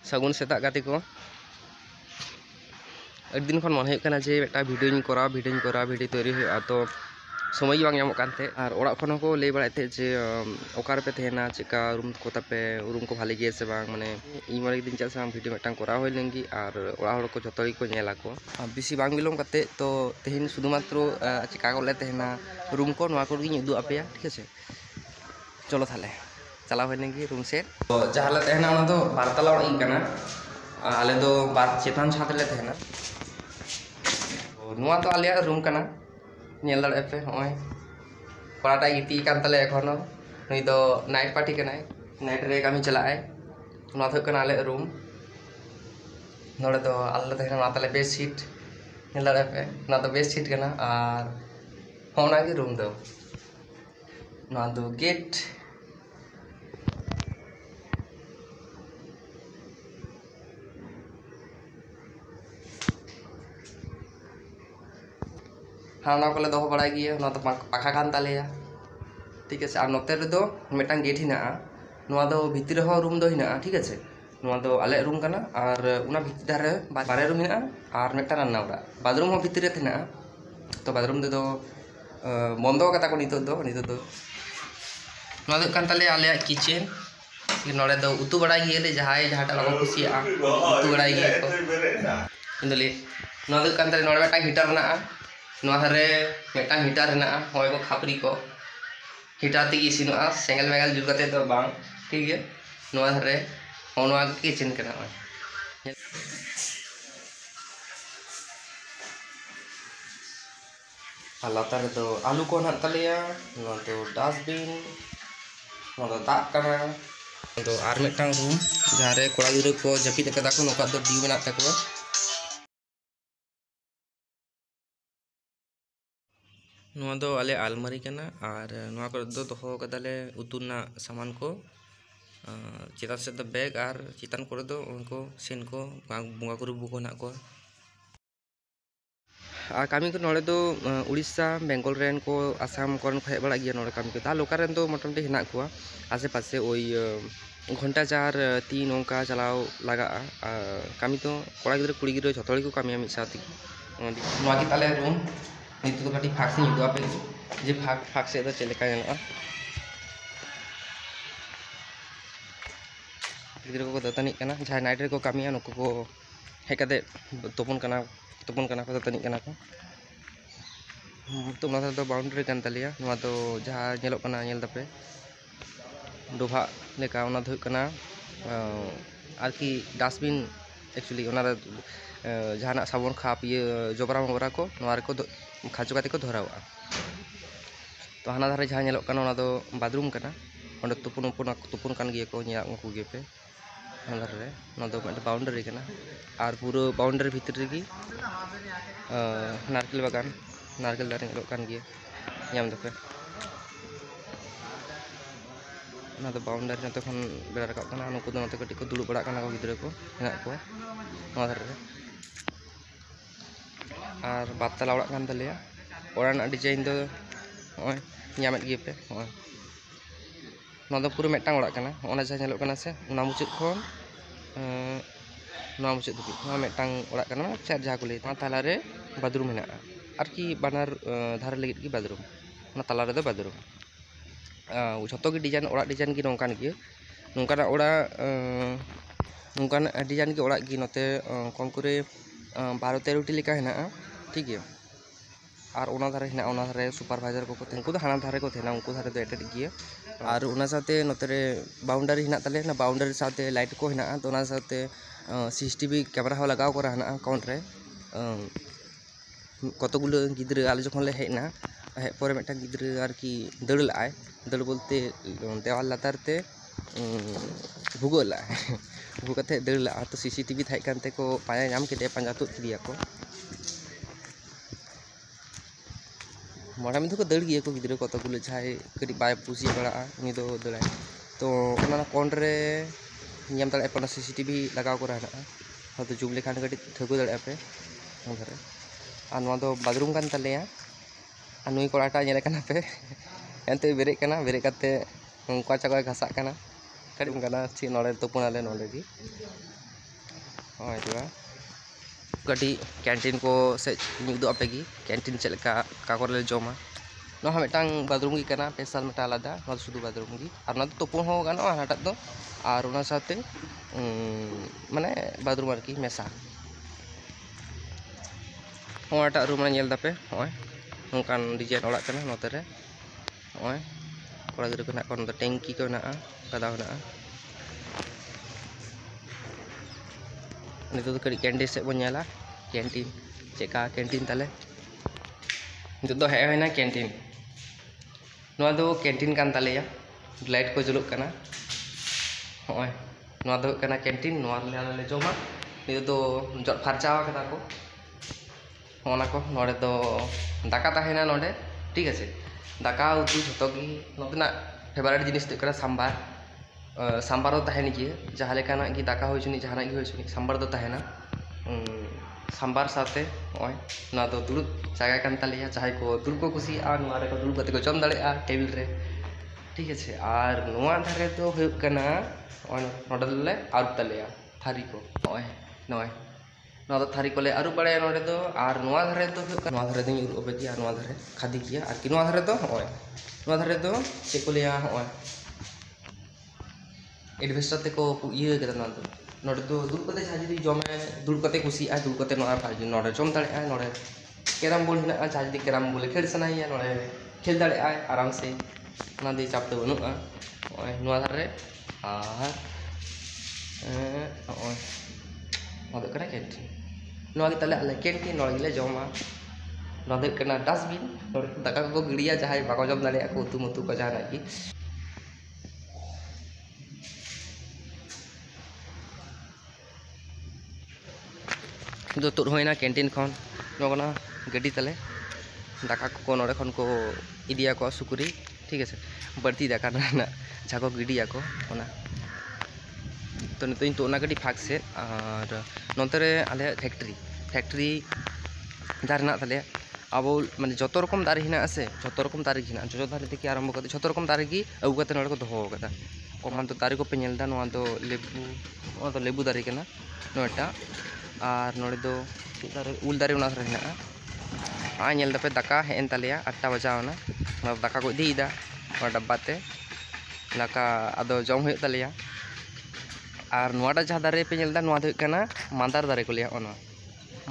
सगुन सेता गाते को अड़ी दिन खन मन होना जे एक भिडियो करा भिडियो तैयारी हुआ तो समय बांग नामोग कानते और ओड़ा खन को लई बड़ाते जे ओकार पे तहना चेका रूम को तापे रूम को भाले गे से बांग माने इन मारे दिन चल से भिडियो मिटन करा होय लेंगी और ओड़ा हड़ को जतो को नेला को बेसी बांग बिलोम काते तो तेहिन शुधुमात्र चेका को ले तहना रूम को नवा को गिन उदु आपेया ठीक है। चलो थाले चला होय लेंगी रूम से तो जहाले तहना ओना दो बारतला ओड़ा इ कना आले दो बार चेतन छात ले तहना नुआ तो आले रूम कना नेल दाड़े पे होय कोड़ाटा गिती कान तले एखोनो नुई दो नाइट पार्टी कनाय नाइट रे कामी चलाए नुआ तो कना आले रूम नोड़े दो आले तहना ना तले बेड शीट नेल दाड़े पे ना तो बेड शीट कना और होना की रूम दो ना दो गेट हाँ ना को दो बड़ा गया ना तो पाखा कान तालेया ठीक है। और नोते रे दो मिटांग गेट हिना नुआ दो भितर हो रूम दो हिना ठीक है। नुआ दो आले रूम कना और उना भितर धारे बारे रूम हिना और मिटांग रान्ना ओड़ा बाथरूम हो भितर रे थेना तो बाथरूम दे दो बंदो कता को नितो दो नुआ दो कान ताले आले किचन नोड़े दो उतु बड़ा गिये ले जहाय जहाटा बाको कुसिया उतु बड़ा गिये को इंदले नुआ दो कान ताले नोड़े मिटांग हीटर ना मिटांग हीटर हेना होय को खापरी को हीटर ती इसिनोआ सेंगल मेगल जुल कते तो बांग ठीक है। नोआ धारे होनोआ किचन कना लातार दो आलू को ना तलिया नोआ तो डस्टबिन नोआ तो दाग कना तो आर मिटांग रूम जहां रे कोड़ा गिरा को जपित कदा को नोका दो ड्यू मेना तको नुआ दो आले आलमारी कना और नुआ को दो दोहो कदाले उतुना सामान को चिता से दो बैग और चितान को दो उनको सेन को बुंगा को रुबु को ना को और कामी को नोड़े दो उड़ीसा बेंगल रेन को आसाम कोरन खय बड़ा गिया नोड़े कामी को ता लोका रेन दो मोटामुटी हिना को आसे पासे ओई घंटा 4-3 ओंका चलाव लगा कामी तो कोड़ा गिद्रा कुड़ी गिद्रा जतोड़ी को कामी मिद साथी नुआ की ताले रूम नित तो कटी फाक से युवा पे जे फाक से तो चलेका जाना गिद्रा को दतनी कना जहां नाइट रे को कामिया नुको को हेकते तोपन कना को दतनी कना को तो ना तो बाउंड्री कान तलिया नुआ तो जहां नेलो कना नेल दपे डोभा लेका ओना धुय कना आरकी डस्टबिन एक्चुअली ओना जहां साबुन खाप ये जोबरा मोबरा को नोआ को खाचो काते को धरावा तो हाना धारे जहां नेलो कना ओना दो बाथरूम कना ओंडे तुपुन कान गिया को न्या उनको गे पे हाना धारे ओना दो बाउंड्री कना और पूरा बाउंड्री भीतर रे नारकेल बागान नारकेल दारे नेलो कान गिया ᱧᱟᱢ दपे ना तो बाउंड्री नते खन बेड़ा रकाब कना नुको दो नते कटी को दुड़ु बड़ा कना को गिद्रा को हेना को नोआ धारे और बातला ओड़ा कान तलिया ओड़ा ना डिजाइन दो ओय ᱧᱟᱢᱮᱫ ᱜᱮ ᱯᱮ ओय ᱱᱚᱣᱟ ᱫᱚ ᱯᱩᱨᱟᱹ ᱢᱤᱫᱴᱟᱝ ᱚᱲᱟᱜ ᱠᱟᱱᱟ ᱚᱱᱟ ᱡᱟᱦᱟᱸ ᱧᱮᱞᱚᱜ ᱠᱟᱱᱟ ᱥᱮ ᱚᱱᱟ ᱢᱩᱪᱟᱹᱫ ᱠᱷᱚᱱ ᱱᱚᱣᱟ ᱢᱩᱪᱟᱹᱫ ᱫᱷᱟᱹᱵᱤᱡ ᱱᱚᱣᱟ ᱢᱤᱫᱴᱟᱝ ᱚᱲᱟᱜ ᱠᱟᱱᱟ ᱪᱟᱨ ᱡᱟᱦᱟᱸ ᱠᱚ ᱞᱟᱹᱭ ᱚᱱᱟ ᱛᱟᱞᱟᱨᱮ ᱵᱟথᱨᱩᱢ ᱦᱮᱱᱟᱜᱼᱟ ᱟᱨᱠᱤ ᱵᱟᱱᱟᱨ ধারে ᱞᱟᱹᱜᱤᱫ ᱜᱮ ᱵᱟথᱨᱩᱢ ᱚᱱᱟ ᱛᱟᱞᱟ ᱨᱮᱫᱚ ᱵᱟথᱨᱩᱢ ᱡᱷᱚᱛᱚ ᱜᱮ ᱰᱤᱡᱟᱭᱤᱱ ᱚᱲᱟᱜ ᱰᱤᱡᱟᱭᱤᱱ ᱜᱮ ᱱᱚᱝᱠᱟᱱ ᱜᱮᱭᱟ ᱱᱚᱝᱠᱟᱱᱟᱜ ᱚᱲᱟᱜ ᱱᱚᱝᱠᱟᱱᱟᱜ ᱰᱤᱡᱟᱭᱤᱱ ᱜᱮ ᱚᱲᱟᱜ ᱜᱮ ᱱᱚᱛᱮ ᱠᱚᱢ ᱠᱚᱨᱮ 12-13টি লেখা হেনাᱜᱼᱟ ठीक है। और ओना धारे हेना ओना धारे सुपरवाइजर को उनको तो हाना धारे को थेना उनको धारे तो एटेड गिया और ओना साथे नोतरे बाउंड्री हेना तले ना बाउंड्री साथे लाइट को हेना तो ओना साथे सीसीटीवी कैमरा हो लगाव करा हेना अकाउंट रे कतगुलो गिद्रा आले जखन ले हेना हे परे मेटा गिद्रा आरकी दड़ लाय दड़ बोलते देवाल लातार ते भूगोला भूगो कते दड़ ला तो सीसीटीवी थाय कानते को पाया नाम केदे पांजा तुत दिया को मोड़ा में को दड़ गया को गिद्रा कतगुलो जाय कटी बाय पुसी बड़ा उनी दो दड़ाय तो ओना कोन रे नियम तले पना सीसीटीवी लगाव करा ना तो जुम लेखान कटी ठगो दड़े पे ओधरे आ नोआ दो बाथरूम कान तलेया आ नुई कोड़ाटा नेले कना पे एंते बेरे कना बेरे कते उनका चको घासा कना कड़ी कना ची नोले तोपुनाले नोले गी ᱦᱚᱸᱜᱼᱚᱭ ᱫᱚ ᱠᱟᱹᱴᱤᱡ कैंटीन को से उदᱩᱜ ᱟᱯᱮ ᱜᱮ कैंटीन ᱪᱮᱫ ᱞᱮᱠᱟ ᱚᱠᱟ ᱠᱚᱨᱮ ᱞᱮ ᱡᱚᱢᱟ ᱱᱚᱣᱟ ᱦᱚᱸ ᱢᱤᱫᱴᱟᱝ ᱵᱟᱛᱷᱨᱩᱢ ᱜᱮ ᱠᱟᱱᱟ ᱯᱮᱥᱟᱞ ᱢᱤᱫᱴᱟᱝ ᱟᱞᱟᱫᱟ ᱱᱚᱣᱟ ᱥᱩᱫᱷᱩ ᱵᱟᱛᱷᱨᱩᱢ ᱜᱮ ᱟᱨ ᱚᱱᱟ ᱫᱚ ᱛᱩᱯᱩ ᱦᱚᱸ ᱜᱟᱱᱚᱜᱼᱟ ᱦᱟᱱᱟᱴᱟᱜ ᱫᱚ ᱟᱨ ᱚᱱᱟ ᱥᱟᱶᱛᱮ ᱢᱟᱱᱮ ᱵᱟᱛᱷᱨᱩᱢ ᱟᱨᱠᱤ ᱢᱮᱥᱟ ᱦᱚᱸᱜᱼᱚᱭᱴᱟᱜ ᱨᱩᱢ ᱨᱮ ᱧᱮᱞ ᱫᱟᱯᱮ ᱦᱚᱸᱜᱼᱚᱭ ᱱᱚᱝᱠᱟᱱ ᱰᱤᱡᱟᱭᱤᱱ ᱚᱲᱟᱜ ᱠᱟᱱᱟ ᱱᱚᱛᱮ ᱨᱮ ᱦᱚᱸᱜᱼᱚᱭ ᱠᱚᱲᱟ ᱜᱤᱫᱽᱨᱟᱹ ᱠᱚ ᱦᱮᱱᱟᱜ ᱠᱚᱣᱟ ᱱᱚᱛᱮ ᱴᱮᱝᱠᱤ ᱠᱚ ᱦᱮᱱᱟᱜᱼᱟ ᱠᱟᱫᱟ ᱦᱮᱱᱟᱜᱼᱟ नितो तो कड़ी कैंटीन से बन नेला कैंटीन चेका कैंटीन ताले नितो तो हेना कैंटीन नोआ दो कैंटीन कान तालेया लाइट को जुलुक कना होय नोआ दो कना कैंटीन नोआ ले जोमा नितो तो जट फारचावा कदा को होना को नोडे तो दाका ताहेना नोडे ठीक है दाका उतु जतो गी नोतना फेवरेट जिनिस तो कना सांबार सांबार तो तहन गए जहाँ लेकाना की दाका हो चुनी जहाँ हो चुनी सांबार तो तहना सांबार साथे ओय ना तो दुरुब जगह कान तालिया चाहे को दुरुब को कुसी आ नोआ रे को दुरुब कते को जम दाड़ेआ टेबिल रे ठीक है आर नोआ धारे तो हुयुक कना ओय नोडे ले आरुब तालिया थारी को ओय नोय नोआ तो थारी को ले आरुब बाड़ाया नोडे तो आर नोआ धारे तो हुयुक नोआ धारे दिन उरुब बेगी आर नोआ धारे खादी किया आर कि नोआ धारे तो ओय नोआ धारे तो चेक को लिया ओय एडवेस्टर ते को ये कदा ना तो नोडे तो दुल कते जहाँ जदी जमे दुल कते कुसी आ दुल कते नोआ फाजी नोडे जम दाड़े आ नोडे कैरम बोर्ड हेना जहाँ जदी कैरम बोर्ड खेल सनाइया नोडे खेल दाड़े आ आराम से ना दे चाप तो बनुआ ओय नोआ धारे आर ओय नोडे करे कैंटीन नोआ के तले आले कैंटीन नोडे ले जमा नोडे कना डस्टबिन नोडे दाका को गिड़िया जहाँ बाको जम दाड़े आ को उतु मुतु को जहाँ की जो तुर होना कैंटीन खन नोना गड्डी तले दाका को नोडे खन को इदिया को सुकुरी ठीक है बढ़ती दाका ना जहाँ को गिडिया को ओना तो नितो तो ना गड्डी फाक से और नोते रे आले फैक्ट्री दार ना तले अब माने जतो रकम दारे हिना आसे जतो रकम दारे हिना जतो दारे ते आरंभ करते जतो रकम दारे की अगु कते नोडे को दोहो कदा कोमान तो दारे को पे नेलदा नोआ तो लेबू दारे कना नोटा और नोड़े दो उल दारे उना हेना आ नेल दपे दाका हेन तालिया 8टा बजावना दाका को इदीदा डब्बा ते दाका आदो जम हुय तालिया और नोआटा जहाँ दारे पे नेलदा नोआ दो कना मादार दारे को लिया ओना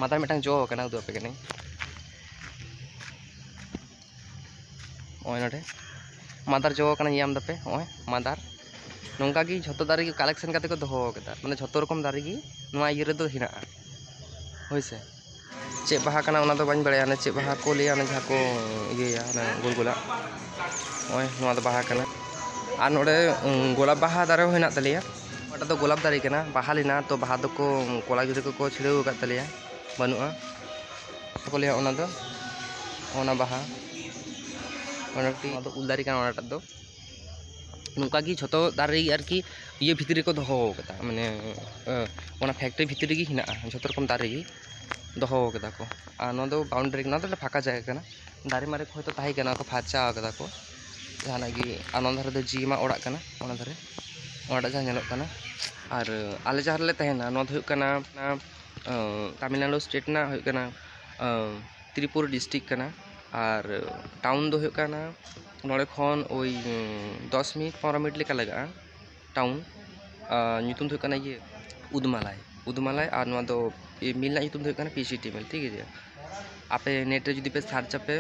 मादार मिटांग जो कना उदु पे कने ओय नोडे मादार जो कना याम दपे ओय मादार नोंगा की झतो दारे की कलेक्शन करते को दोहो कदा माने झतो रकम दारे की नोआ इयर दो हिना होइसे चे बाहा कना ओना दो बाñ बड़ाया ने चे बाहा को लिया ने जहाँ को इया ना गोलगोला ओय नोआ दो बाहा कना आ नोडे गोलाप बाहा दारे होइना तलिया ओटा तो गोलाप दारे कना बाहा लिना तो बाहा दो को कोला गिद्रा को छिड़ेव का तलिया बनुआ को लिया ओना दो ओना बाहा ओनाटी तो उल दारे कना ओनाटा दो नुका की झतो दारे आरकी ये भितरी को दोहो कदा माने ओना फैक्ट्री भितरी की हिना झतो रकम दारे की दोहो कदा को आ नो दो बाउंड्री ना तो फाका जायगा कना दारे मारे को तो ताही कना को फाचा कदा को जाना की आनंद धारे दो जीमा ओड़ा कना ओना धारे ओड़ा जहाँ नेलोग कना और आले जहाँ ले तहेना नो दो कना तमिलनाडु स्टेट ना हो कना त्रिपुर डिस्ट्रिक्ट कना और टाउन दो हो कना नोड़े खन ओई 10 मिनट 15 मिनट लेका लगा टाउन ᱧᱩᱛᱩᱢ ᱫᱚ ᱠᱟᱱᱟ ये उदमालाय और नोआ दो मिल ना ᱧᱩᱛᱩᱢ ᱫᱚ ᱠᱟᱱᱟ पीसीटी मिल ठीक है आपे नेट रे जुदी पे सर्च पे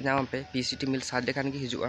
नाम पे पीसीटी मिल सर्च लेखान की हिजुआ